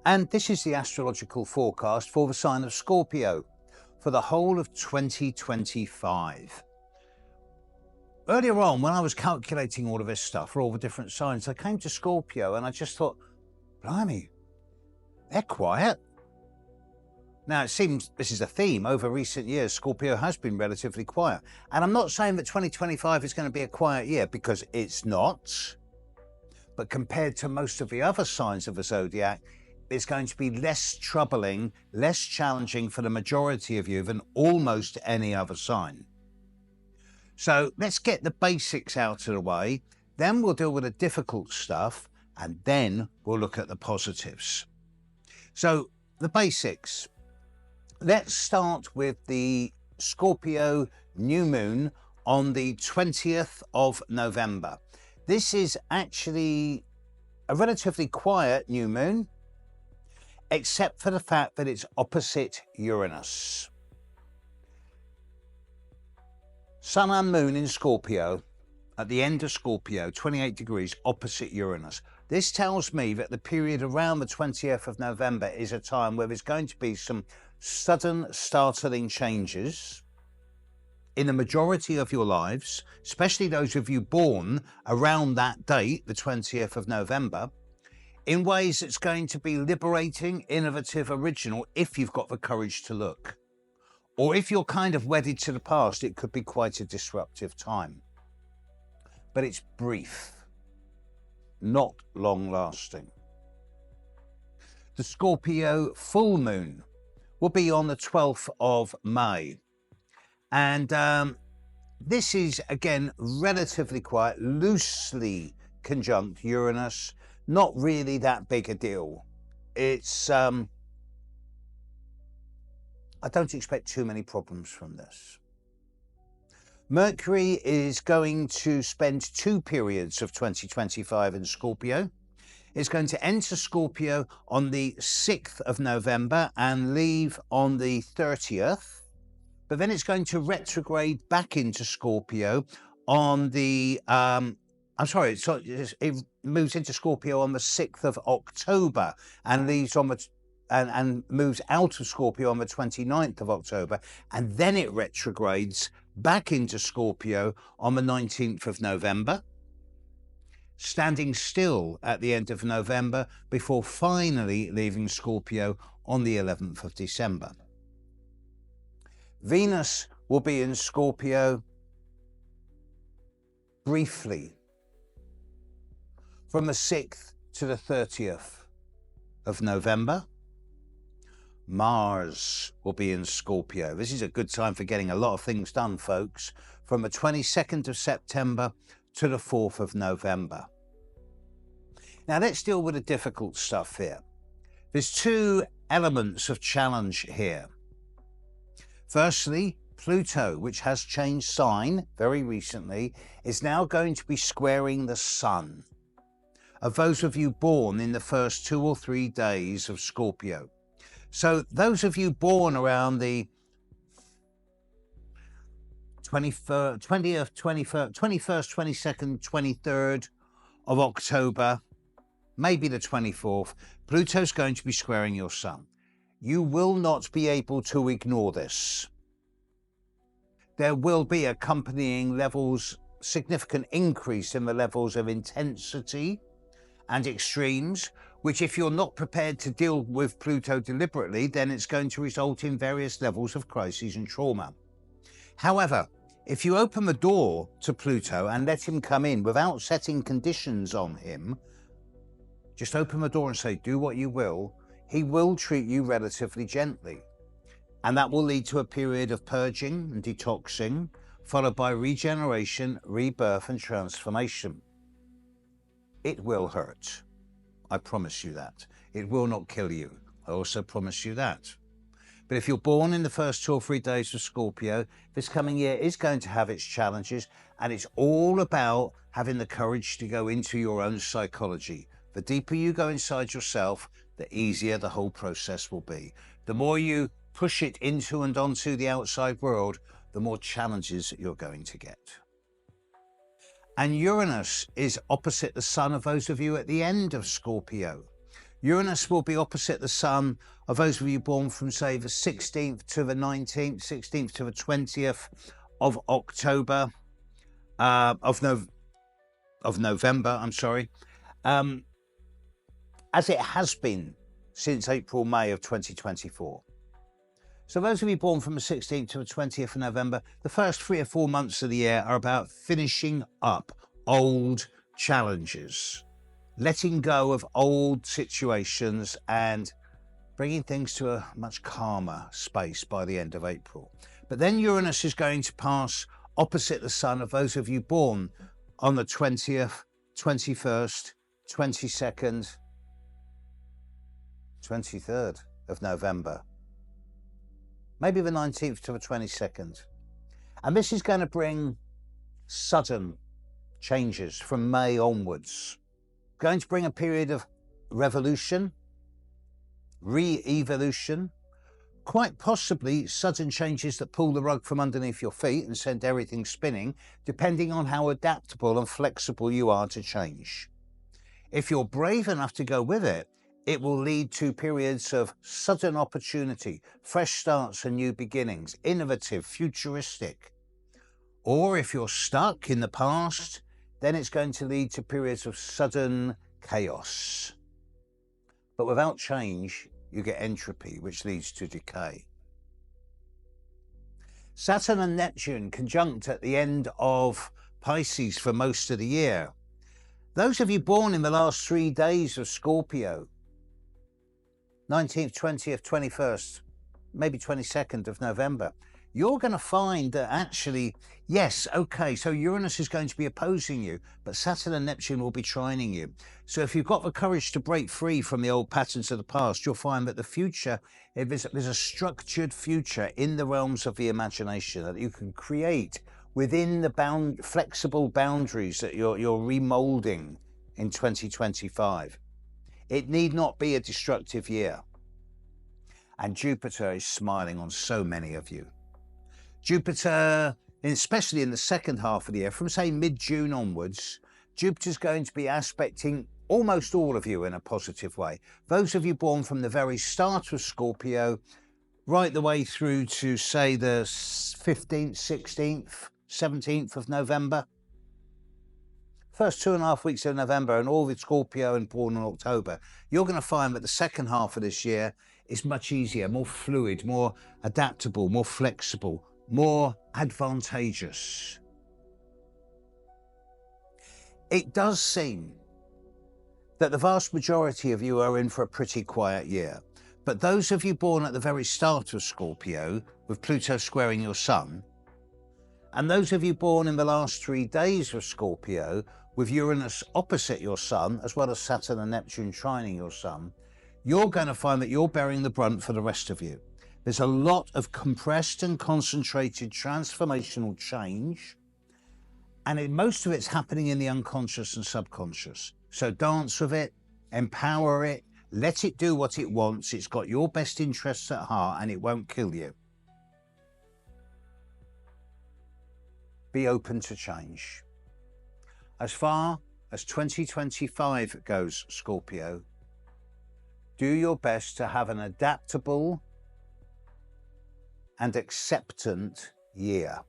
And this is the astrological forecast for the sign of Scorpio for the whole of 2025. Earlier on, when I was calculating all of this stuff for all the different signs, I came to Scorpio and I just thought, blimey, they're quiet. Now, it seems this is a theme. Over recent years, Scorpio has been relatively quiet. And I'm not saying that 2025 is going to be a quiet year, because it's not. But compared to most of the other signs of the Zodiac, it's going to be less troubling, less challenging for the majority of you than almost any other sign. So let's get the basics out of the way, then we'll deal with the difficult stuff, and then we'll look at the positives. So the basics. Let's start with the Scorpio new moon on the 20th of November. This is actually a relatively quiet new moon, except for the fact that it's opposite Uranus. Sun and moon in Scorpio, at the end of Scorpio, 28 degrees opposite Uranus. This tells me that the period around the 20th of November is a time where there's going to be some sudden, startling changes in the majority of your lives, especially those of you born around that date, the 20th of November, in ways that's going to be liberating, innovative, original, if you've got the courage to look. Or if you're kind of wedded to the past, it could be quite a disruptive time. But it's brief, not long-lasting. The Scorpio full moon will be on the 12th of May. And this is, again, relatively quiet, loosely conjunct Uranus, not really that big a deal. It's, I don't expect too many problems from this. Mercury is going to spend 2 periods of 2025 in Scorpio. It's going to enter Scorpio on the 6th of November and leave on the 30th. But then it's going to retrograde back into Scorpio on the, it moves into Scorpio on the 6th of October and leaves on the, and moves out of Scorpio on the 29th of October. And then it retrogrades back into Scorpio on the 19th of November, standing still at the end of November before finally leaving Scorpio on the 11th of December. Venus will be in Scorpio briefly from the 6th to the 30th of November. Mars will be in Scorpio. This is a good time for getting a lot of things done, folks, from the 22nd of September to the 4th of November. Now let's deal with the difficult stuff here. There's 2 elements of challenge here. Firstly, Pluto, which has changed sign very recently, is now going to be squaring the Sun of those of you born in the first 2 or 3 days of Scorpio. So those of you born around the 20th, 21st, 22nd, 23rd of October, maybe the 24th, Pluto's going to be squaring your Sun. You will not be able to ignore this. There will be accompanying levels, significant increase in the levels of intensity and extremes, which if you're not prepared to deal with Pluto deliberately, then it's going to result in various levels of crises and trauma. However, if you open the door to Pluto and let him come in without setting conditions on him, just open the door and say, do what you will, he will treat you relatively gently. And that will lead to a period of purging and detoxing, followed by regeneration, rebirth, and transformation. It will hurt. I promise you that. It will not kill you. I also promise you that. But if you're born in the first 2 or 3 days of Scorpio, this coming year is going to have its challenges, and it's all about having the courage to go into your own psychology. The deeper you go inside yourself, the easier the whole process will be. The more you push it into and onto the outside world, the more challenges you're going to get. And Uranus is opposite the Sun of those of you at the end of Scorpio. Uranus will be opposite the Sun of those of you born from, say, the 16th to the 19th, 16th to the 20th of October, of November, I'm sorry, as it has been since April, May of 2024. So those of you born from the 16th to the 20th of November, the first 3 or 4 months of the year are about finishing up old challenges, letting go of old situations and bringing things to a much calmer space by the end of April. But then Uranus is going to pass opposite the Sun of those of you born on the 20th, 21st, 22nd, 23rd of November. Maybe the 19th to the 22nd. And this is going to bring sudden changes from May onwards. Going to bring a period of revolution, re-evolution, quite possibly sudden changes that pull the rug from underneath your feet and send everything spinning, depending on how adaptable and flexible you are to change. If you're brave enough to go with it, it will lead to periods of sudden opportunity, fresh starts and new beginnings, innovative, futuristic. Or if you're stuck in the past, then it's going to lead to periods of sudden chaos. But without change, you get entropy, which leads to decay. Saturn and Neptune conjunct at the end of Pisces for most of the year. Those of you born in the last 3 days of Scorpio, 19th, 20th, 21st, maybe 22nd of November, you're going to find that actually, yes, okay, so Uranus is going to be opposing you, but Saturn and Neptune will be trining you. So if you've got the courage to break free from the old patterns of the past, you'll find that the future, there's a structured future in the realms of the imagination that you can create within the flexible boundaries that you're remolding in 2025. It need not be a destructive year. And Jupiter is smiling on so many of you. Jupiter, especially in the second half of the year, from say mid-June onwards, Jupiter's going to be aspecting almost all of you in a positive way. Those of you born from the very start of Scorpio, right the way through to say the 15th, 16th, 17th of November. First 2.5 weeks of November and all the Scorpio and born in October, you're going to find that the second half of this year is much easier, more fluid, more adaptable, more flexible, more advantageous. It does seem that the vast majority of you are in for a pretty quiet year, but those of you born at the very start of Scorpio, with Pluto squaring your Sun, and those of you born in the last 3 days of Scorpio, with Uranus opposite your Sun, as well as Saturn and Neptune trining your Sun, you're going to find that you're bearing the brunt for the rest of you. There's a lot of compressed and concentrated transformational change, and most of it's happening in the unconscious and subconscious. So dance with it, empower it, let it do what it wants. It's got your best interests at heart and it won't kill you. Be open to change. As far as 2025 goes, Scorpio, do your best to have an adaptable and acceptant year.